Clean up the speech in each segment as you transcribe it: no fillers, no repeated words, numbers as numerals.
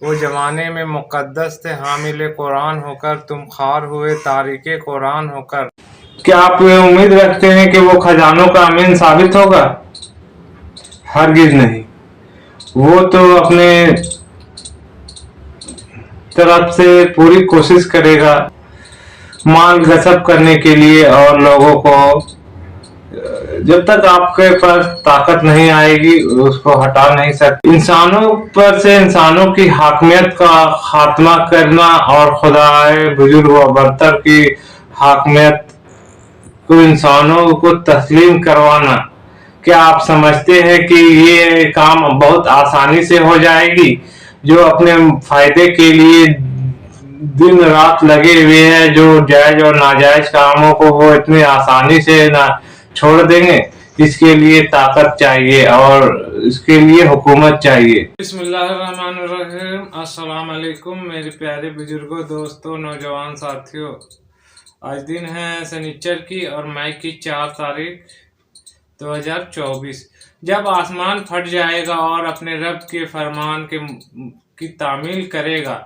وہ زمانے میں مقدس تھے حامل قرآن ہو کر، تم خوار ہوئے تارک قرآن ہو کر۔ کیا آپ امید رکھتے ہیں کہ وہ خزانوں کا امین ثابت ہوگا؟ ہرگز نہیں۔ وہ تو اپنے طرف سے پوری کوشش کرے گا مال غصب کرنے کے لیے، اور لوگوں کو جب تک آپ کے پاس طاقت نہیں آئے گی اس کو ہٹا نہیں سکتے۔ انسانوں پر سے انسانوں کی حاکمیت کا خاتمہ کرنا اور خدائے بزرگ و برتر کی حاکمیت کو انسانوں کو تسلیم کروانا، کیا آپ سمجھتے ہیں کہ یہ کام بہت آسانی سے ہو جائے گی؟ جو اپنے فائدے کے لیے دن رات لگے ہوئے ہیں، جو جائز اور ناجائز کاموں کو وہ اتنی آسانی سے نہ چھوڑ دیں گے۔ اس کے لیے طاقت چاہیے اور اس کے لیے حکومت چاہیے۔ بسم اللہ الرحمن الرحیم۔ السلام علیکم میرے پیارے بزرگوں، دوستوں، نوجوان ساتھیوں۔ آج دن ہے سنیچر کی اور مئی کی 4 تاریخ 2024۔ جب آسمان پھٹ جائے گا اور اپنے رب کے فرمان کی تعمیل کرے گا،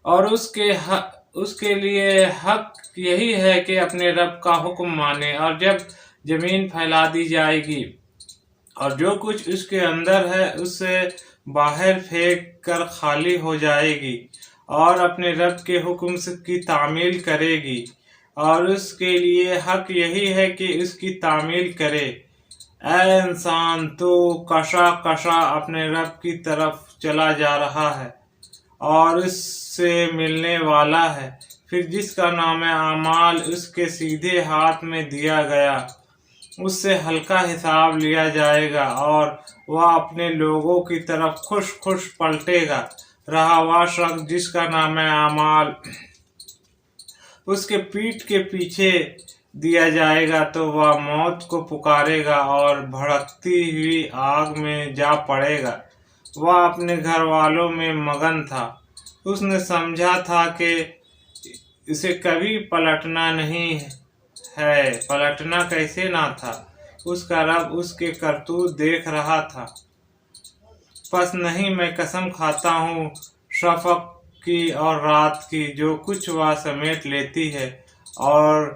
اور اس کے لیے حق یہی ہے کہ اپنے رب کا حکم مانے، اور جب زمین پھیلا دی جائے گی اور جو کچھ اس کے اندر ہے اسے باہر پھینک کر خالی ہو جائے گی، اور اپنے رب کے حکم کی تعمیل کرے گی، اور اس کے لیے حق یہی ہے کہ اس کی تعمیل کرے۔ اے انسان، تو کشا کشا اپنے رب کی طرف چلا جا رہا ہے اور اس سے ملنے والا ہے۔ پھر جس کا نام اعمال اس کے سیدھے ہاتھ میں دیا گیا، اس سے ہلکا حساب لیا جائے گا، اور وہ اپنے لوگوں کی طرف خوش خوش پلٹے گا۔ رہا وہ شخص جس کا نام اعمال اس کے پیٹھ کے پیچھے دیا جائے گا، تو وہ موت کو پکارے گا اور بھڑکتی ہوئی آگ میں جا پڑے گا۔ وہ اپنے گھر والوں میں مگن تھا، اس نے سمجھا تھا کہ اسے کبھی پلٹنا نہیں ہے۔ پلٹنا کیسے نہ تھا، اس کا رب اس کے کرتوت دیکھ رہا تھا۔ پس نہیں، میں قسم کھاتا ہوں شفق کی اور رات کی، جو کچھ وہ سمیٹ لیتی ہے، اور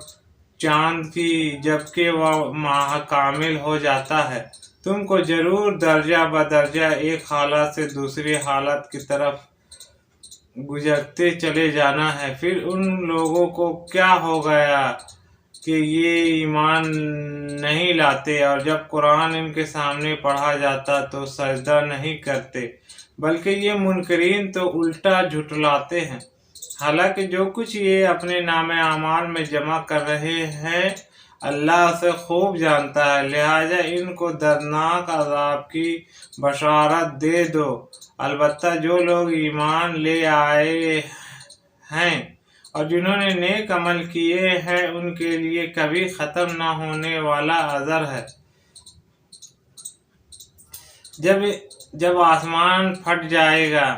چاند کی جبکہ وہ ماہ کامل ہو جاتا ہے۔ تم کو ضرور درجہ بدرجہ ایک حالت سے دوسری حالت کی طرف گزرتے چلے جانا ہے۔ پھر ان لوگوں کو کیا ہو گیا کہ یہ ایمان نہیں لاتے، اور جب قرآن ان کے سامنے پڑھا جاتا تو سجدہ نہیں کرتے، بلکہ یہ منکرین تو الٹا جھٹلاتے ہیں۔ حالانکہ جو کچھ یہ اپنے نام اعمال میں جمع کر رہے ہیں اللہ اسے خوب جانتا ہے، لہذا ان کو دردناک عذاب کی بشارت دے دو۔ البتہ جو لوگ ایمان لے آئے ہیں اور جنہوں نے نیک عمل کیے ہیں، ان کے لیے کبھی ختم نہ ہونے والا اجر ہے۔ جب آسمان پھٹ جائے گا،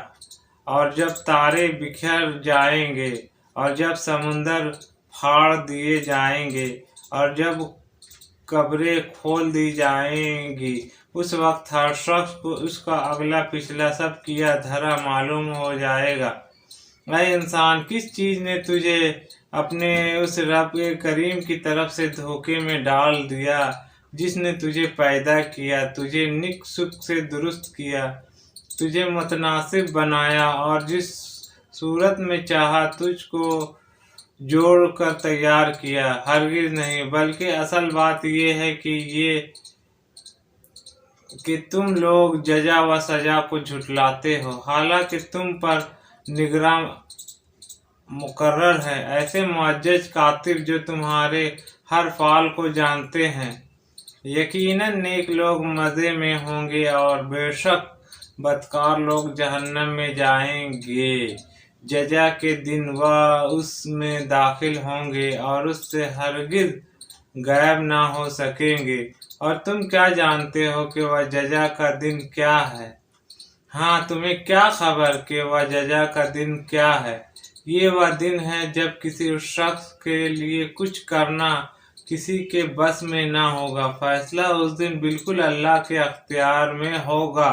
اور جب تارے بکھر جائیں گے، اور جب سمندر پھاڑ دیے جائیں گے، اور جب قبریں کھول دی جائیں گی، اس وقت ہر شخص کو اس کا اگلا پچھلا سب کیا دھرا معلوم ہو جائے گا۔ اے انسان، کس چیز نے تجھے اپنے اس رب کریم کی طرف سے دھوکے میں ڈال دیا جس نے تجھے پیدا کیا، تجھے نک سک سے درست کیا، تجھے متناسب بنایا، اور جس صورت میں چاہا تجھ کو جوڑ کر تیار کیا؟ ہرگز نہیں، بلکہ اصل بات یہ ہے کہ تم لوگ جزا و سزا کو جھٹلاتے ہو، حالانکہ تم پر نگراں مقرر ہے ایسے معزز کاتب جو تمہارے ہر فعل کو جانتے ہیں۔ یقیناً نیک لوگ مزے میں ہوں گے، اور بے شک بدکار لوگ جہنم میں جائیں گے۔ جزا کے دن وہ اس میں داخل ہوں گے اور اس سے ہرگز غائب نہ ہو سکیں گے۔ اور تم کیا جانتے ہو کہ وہ جزا کا دن کیا ہے؟ ہاں، تمہیں کیا خبر کہ وہ جزا کا دن کیا ہے؟ یہ وہ دن ہے جب کسی شخص کے لیے کچھ کرنا کسی کے بس میں نہ ہوگا، فیصلہ اس دن بالکل اللہ کے اختیار میں ہوگا۔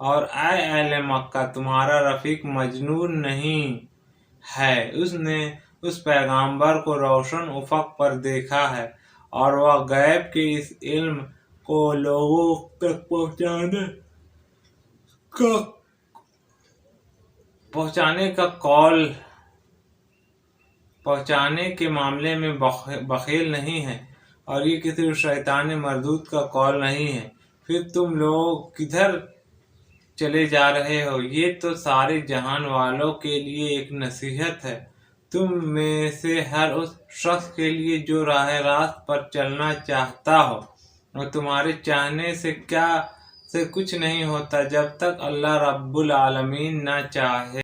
اور اے اہل مکہ تمہارا رفیق مجنون نہیں ہے، اس نے اس پیغمبر کو روشن افق پر دیکھا ہے اور وہ غیب کے اس علم کو لوگوں تک پہنچانے کے معاملے میں بخیل نہیں ہے، اور یہ کسی شیطان مردود کا قول نہیں ہے۔ پھر تم لوگ کدھر چلے جا رہے ہو؟ یہ تو سارے جہان والوں کے لیے ایک نصیحت ہے، تم میں سے ہر اس شخص کے لیے جو راہ راست پر چلنا چاہتا ہو، اور تمہارے چاہنے سے کچھ نہیں ہوتا جب تک اللہ رب العالمین نہ چاہے۔